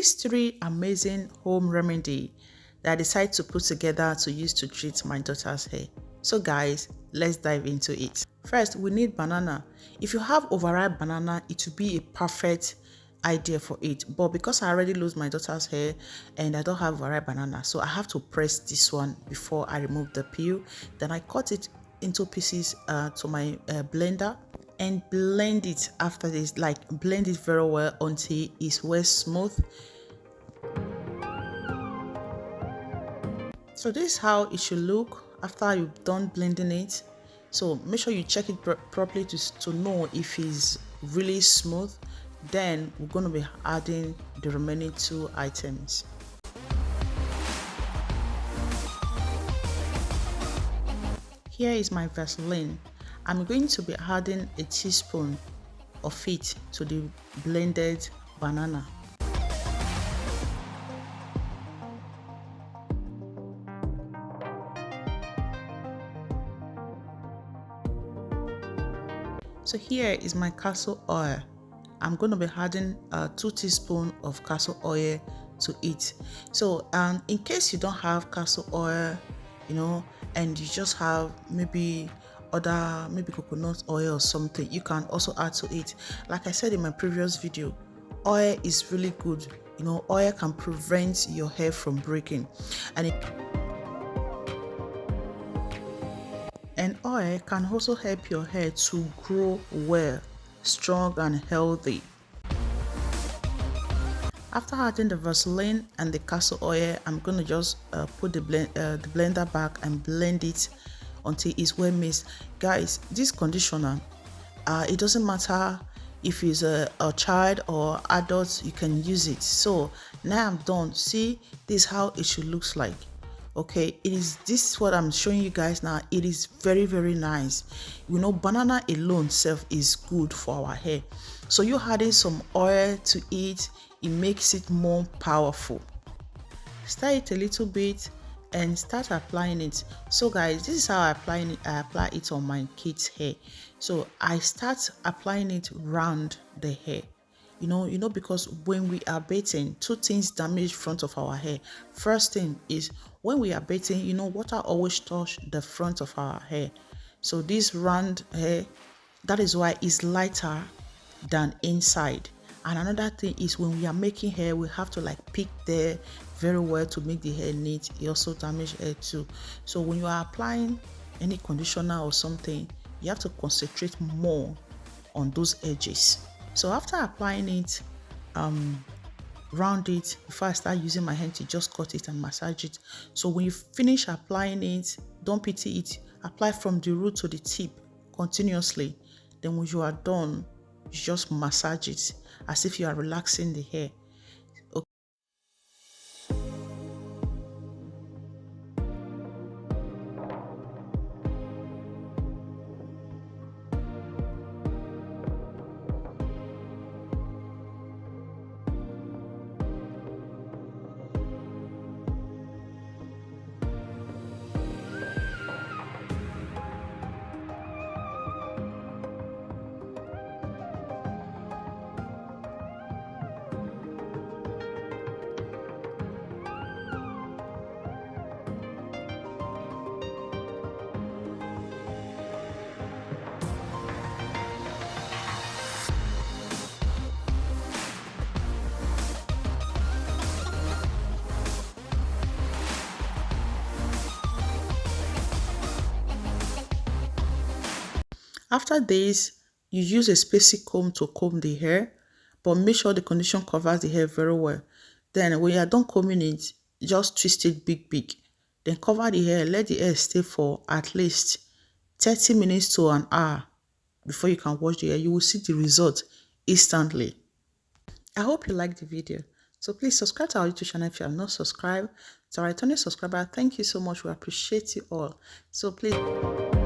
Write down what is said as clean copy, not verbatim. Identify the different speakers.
Speaker 1: these 3 amazing home remedy that I decided to put together to use to treat my daughter's hair. So guys, let's dive into it. First, we need banana. If you have overripe banana, it will be a perfect idea for it, but because I already lose my daughter's hair and I don't have overripe banana, so I have to press this one before I remove the peel. Then I cut it into pieces to my blender and blend it. After this, like blend it very well until it's well smooth. So this is how it should look after you've done blending it. So make sure you check it properly to know if it's really smooth. Then we're going to be adding the remaining 2 items. Here is my Vaseline. I'm going to be adding a teaspoon of it to the blended banana. So here is my castor oil. I'm going to be adding 2 teaspoons of castor oil to it. So in case you don't have castor oil, and you just have maybe coconut oil or something, you can also add to it. Like I said in my previous video, oil is really good. Oil can prevent your hair from breaking, and oil can also help your hair to grow well, strong and healthy. After adding the Vaseline and the castor oil, I'm going to just put the blender back and blend it until it's well mixed. Guys, this conditioner, it doesn't matter if it's a child or adult, you can use it. So now I'm done. See, this is how it should look like. Okay, this is what I'm showing you guys now. It is very, very nice. Banana alone self is good for our hair, so you adding some oil to it makes it more powerful. Stir it a little bit and start applying it. So guys, this is how I apply it on my kids' hair. So I start applying it round the hair. Because when we are baiting, 2 things damage front of our hair. First thing is, when we are baiting, water always touch the front of our hair. So this round hair, that is why it's lighter than inside. And another thing is, when we are making hair, we have to pick there very well to make the hair neat. It also damages hair too. So when you are applying any conditioner or something, you have to concentrate more on those edges. So after applying it, round it before I start using my hand to just cut it and massage it. So when you finish applying it, don't pity it. Apply from the root to the tip continuously. Then when you are done, you just massage it as if you are relaxing the hair. After this, you use a spacey comb to comb the hair, but make sure the condition covers the hair very well. Then when you are done combing it, just twist it big. Then cover the hair, let the hair stay for at least 30 minutes to an hour before you can wash the hair. You will see the result instantly. I hope you liked the video. So please subscribe to our YouTube channel if you have not subscribed. To our returning subscriber, thank you so much. We appreciate you all. So please...